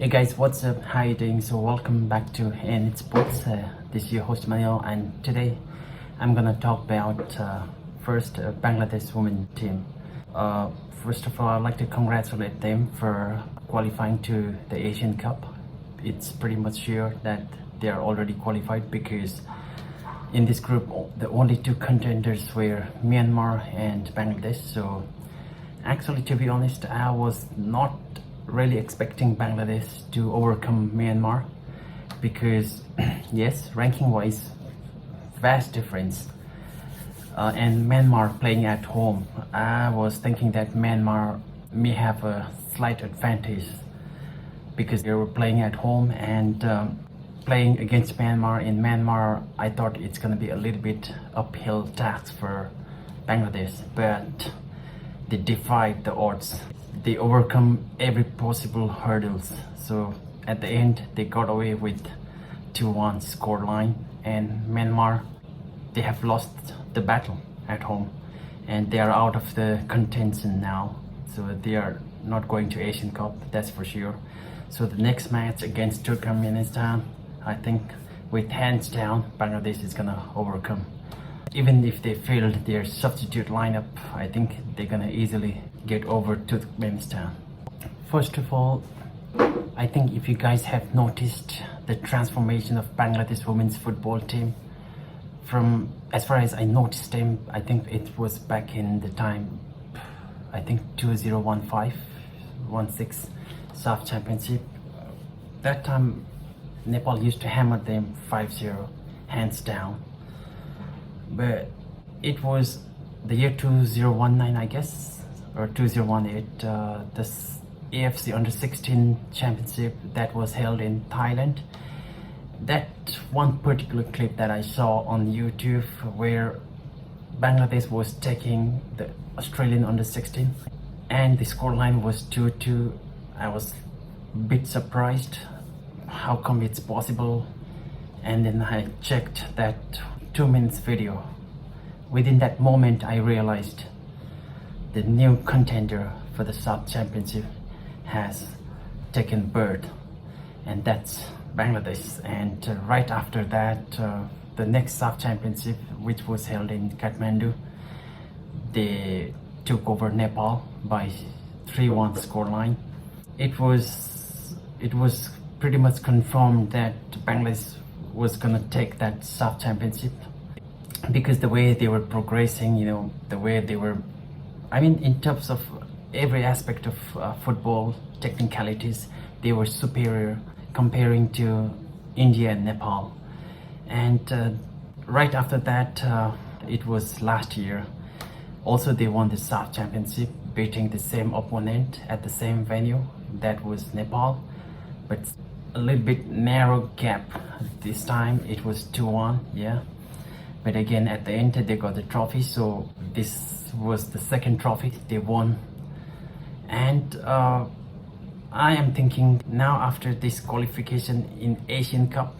Hey guys, what's up? How you doing? So welcome back to N Sports. This is your host Manuel, and today I'm gonna talk about first Bangladesh women team. First of all, I'd like to congratulate them for qualifying to the Asian Cup. It's pretty much sure that they are already qualified because in this group the only two contenders were Myanmar and Bangladesh. So actually, to be honest, I was not really expecting Bangladesh to overcome Myanmar because yes, ranking wise, vast difference. And Myanmar playing at home, I was thinking that Myanmar may have a slight advantage because they were playing at home and playing against Myanmar. In Myanmar, I thought it's gonna be a little bit uphill task for Bangladesh, but they defied the odds. They overcome every possible hurdles. So at the end, they got away with 2-1 scoreline, and Myanmar, they have lost the battle at home, and they are out of the contention now. So they are not going to Asian Cup, that's for sure. So the next match against Turkmenistan, I think with hands down, Bangladesh is gonna overcome. Even if they failed their substitute lineup, I think they're gonna easily get over Turkmenistan. First of all, I think if you guys have noticed the transformation of Bangladesh women's football team, from as far as I noticed them, I think it was back in the time, I think 2015-16 SAF Championship. That time Nepal used to hammer them 5-0, hands down. But it was the year 2019, I guess, or 2018, this AFC Under 16 Championship that was held in Thailand. That one particular clip that I saw on YouTube where Bangladesh was taking the Australian Under 16 and the scoreline was 2-2. I was a bit surprised. How come it's possible? And then I checked that 2 minutes video. Within that moment, I realized the new contender for the SAF Championship has taken birth, and that's Bangladesh. And right after that, the next SAF Championship, which was held in Kathmandu, they took over Nepal by 3-1 scoreline. It was pretty much confirmed that Bangladesh was gonna take that SAF Championship because the way they were progressing, the way they were, in terms of every aspect of football technicalities, they were superior comparing to India and Nepal. And right after that, it was last year. Also, they won the SAF Championship, beating the same opponent at the same venue. That was Nepal, but a little bit narrow gap. This time it was 2-1, yeah. But again, at the end, they got the trophy. So this was the second trophy they won. And I am thinking now, after this qualification in Asian Cup,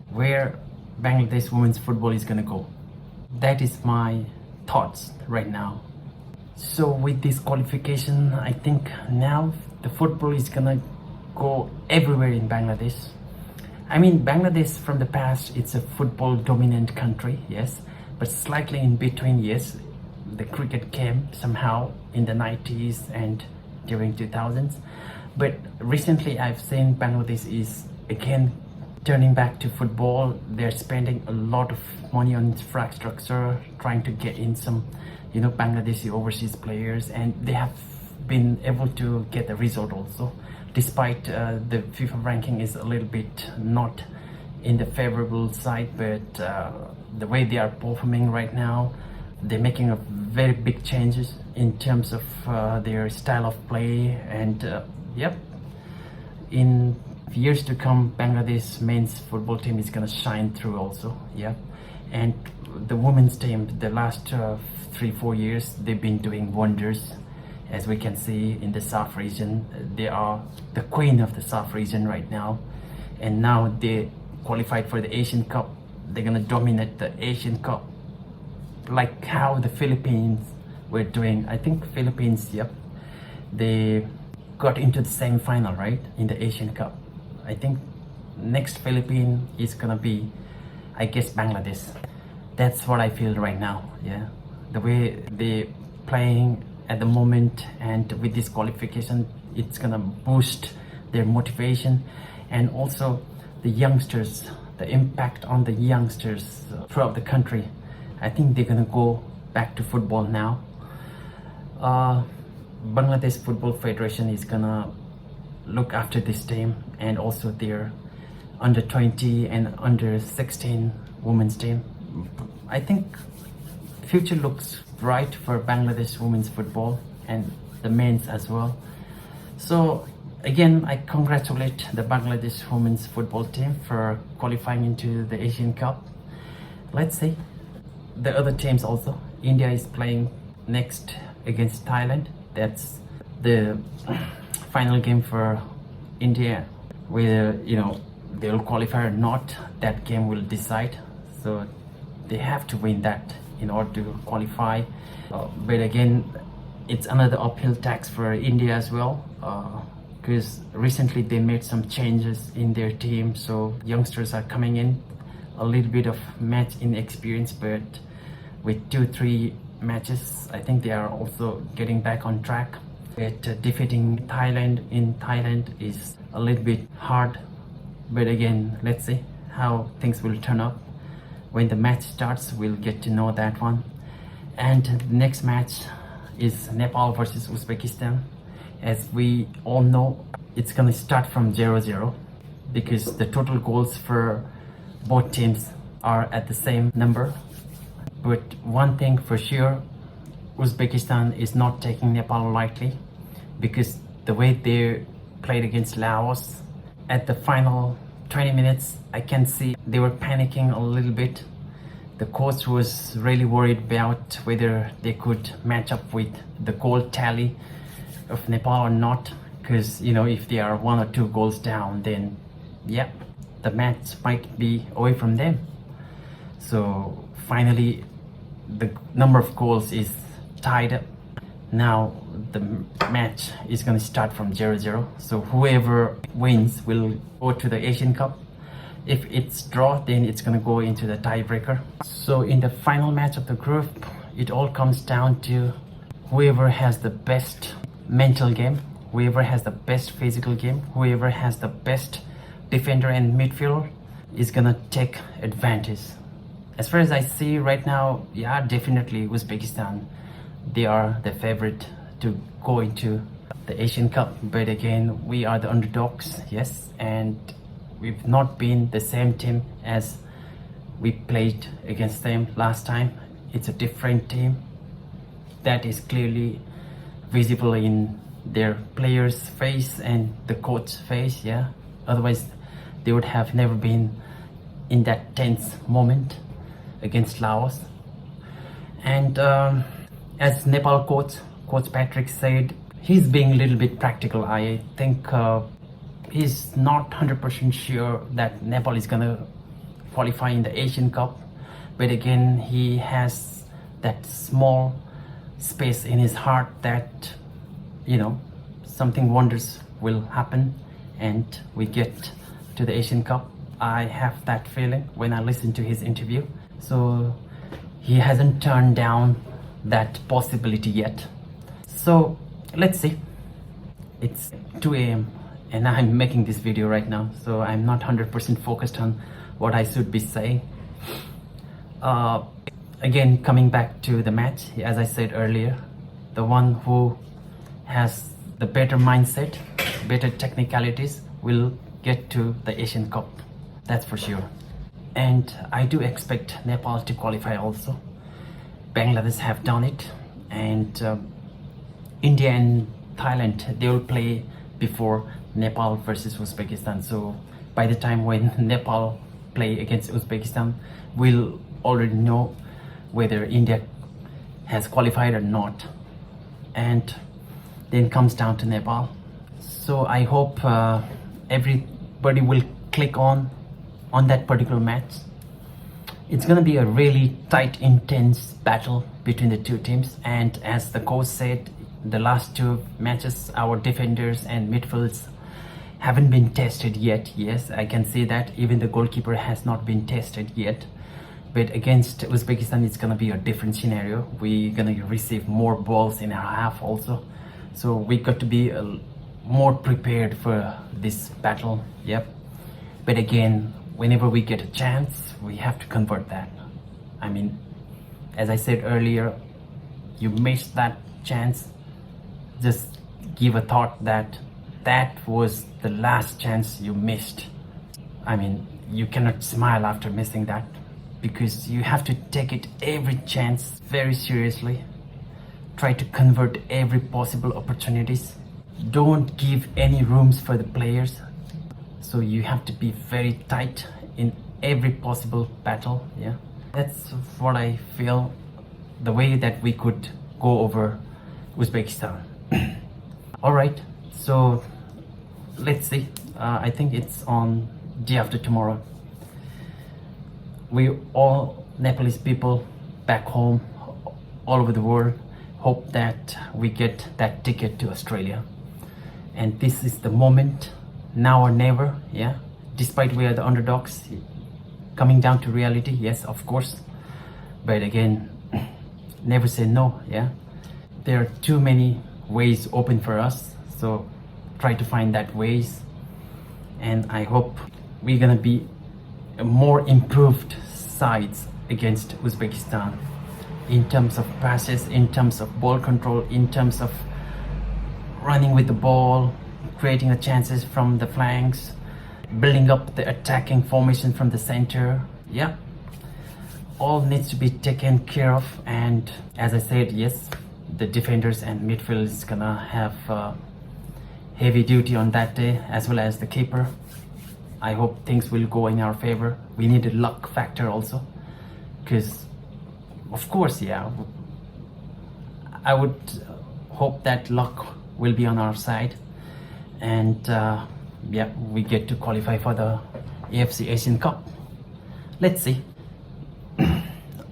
where Bangladesh women's football is gonna go. That is my thoughts right now. So with this qualification, I think now the football is gonna go everywhere in Bangladesh. Bangladesh from the past, it's a football dominant country, yes, but slightly in between, yes, the cricket came somehow in the 90s and during 2000s. But recently I've seen Bangladesh is again turning back to football. They're spending a lot of money on infrastructure, trying to get in some, Bangladeshi overseas players, and they have been able to get the result also. Despite the FIFA ranking is a little bit not in the favorable side, but the way they are performing right now, they're making a very big changes in terms of their style of play. And yep, in years to come, Bangladesh men's football team is gonna shine through also, yeah. And the women's team, the last 3-4 years, they've been doing wonders. As we can see in the SAF region, they are the queen of the SAF region right now. And now they qualified for the Asian Cup. They're gonna dominate the Asian Cup, like how the Philippines were doing. I think Philippines, yep, they got into the semi-final, right, in the Asian Cup. I think next Philippine is gonna be, I guess, Bangladesh. That's what I feel right now. Yeah, the way they playing at the moment, and with this qualification, it's gonna boost their motivation, and also the youngsters, the impact on the youngsters throughout the country. I think they're gonna go back to football now. Bangladesh Football Federation is gonna look after this team, and also their under 20 and under 16 women's team. I think future looks bright for Bangladesh women's football and the men's as well. So again, I congratulate the Bangladesh women's football team for qualifying into the Asian Cup. Let's see the other teams also. India is playing next against Thailand. That's the final game for India, whether they will qualify or not. That game will decide. So they have to win that in order to qualify. But again, it's another uphill task for India as well, because recently they made some changes in their team. So youngsters are coming in, a little bit of match inexperience, but with 2-3 matches, I think they are also getting back on track. But defeating Thailand in Thailand is a little bit hard. But again, let's see how things will turn up. When the match starts, we'll get to know that one. And the next match is Nepal versus Uzbekistan. As we all know, it's gonna start from 0-0 because the total goals for both teams are at the same number. But one thing for sure, Uzbekistan is not taking Nepal lightly, because the way they played against Laos, at the final 20 minutes, I can see they were panicking a little bit. The coach was really worried about whether they could match up with the goal tally of Nepal or not, because if they are 1 or 2 goals down, then yeah, the match might be away from them. So finally, the number of goals is tied up. Now the match is going to start from 0-0. So whoever wins will go to the Asian Cup. If it's draw, then it's going to go into the tiebreaker. So in the final match of the group, it all comes down to whoever has the best mental game, whoever has the best physical game, whoever has the best defender and midfielder is going to take advantage. As far as I see right now, yeah, definitely Uzbekistan, they are the favorite to go into the Asian Cup. But again, we are the underdogs, yes, and we've not been the same team as we played against them last time. It's a different team. That is clearly visible in their players' face and the coach's face, yeah. Otherwise, they would have never been in that tense moment against Laos. And as Nepal coach Patrick said, he's being a little bit practical. I think he's not 100% sure that Nepal is gonna qualify in the Asian Cup, but again, he has that small space in his heart that something wonders will happen and we get to the Asian Cup. I have that feeling when I listen to his interview. So he hasn't turned down that possibility yet. So let's see. It's 2 a.m. and I'm making this video right now, so I'm not 100% focused on what I should be saying. Again, coming back to the match, as I said earlier, the one who has the better mindset, better technicalities will get to the Asian Cup. That's for sure. And I do expect Nepal to qualify also. Bangladesh have done it, and India and Thailand, they will play before Nepal versus Uzbekistan. So by the time when Nepal play against Uzbekistan, we'll already know whether India has qualified or not. And then comes down to Nepal. So I hope everybody will click on that particular match. It's gonna be a really tight, intense battle between the two teams, and as the coach said, the last 2 matches our defenders and midfields haven't been tested yet. Yes, I can say that even the goalkeeper has not been tested yet. But against Uzbekistan, it's gonna be a different scenario. We're gonna receive more balls in our half also. So we got to be more prepared for this battle. Yep. But again, whenever we get a chance, we have to convert that. I mean, as I said earlier, you missed that chance. Just give a thought that that was the last chance you missed. I mean, you cannot smile after missing that, because you have to take it every chance very seriously. Try to convert every possible opportunities. Don't give any rooms for the players. So you have to be very tight in every possible battle. Yeah, that's what I feel, the way that we could go over Uzbekistan. All right, so let's see. I think it's on day after tomorrow. We all Nepalese people back home, all over the world, hope that we get that ticket to Australia. And this is the moment, now or never. Yeah, despite we are the underdogs, coming down to reality. Yes, of course, but again, never say no. Yeah, there are too many ways open for us, so try to find that ways. And I hope we're gonna be a more improved sides against Uzbekistan in terms of passes, in terms of ball control, in terms of running with the ball, creating the chances from the flanks, building up the attacking formation from the center. Yeah, all needs to be taken care of. And as I said, yes, the defenders and midfield is gonna have heavy duty on that day, as well as the keeper. I hope things will go in our favor. We need a luck factor also, because of course, yeah, I would hope that luck will be on our side, and yeah, we get to qualify for the AFC Asian Cup. Let's see.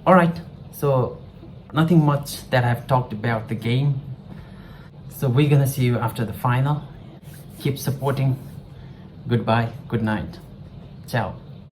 All right, so nothing much that I've talked about the game. So we're gonna see you after the final. Keep supporting. Goodbye, good night, ciao.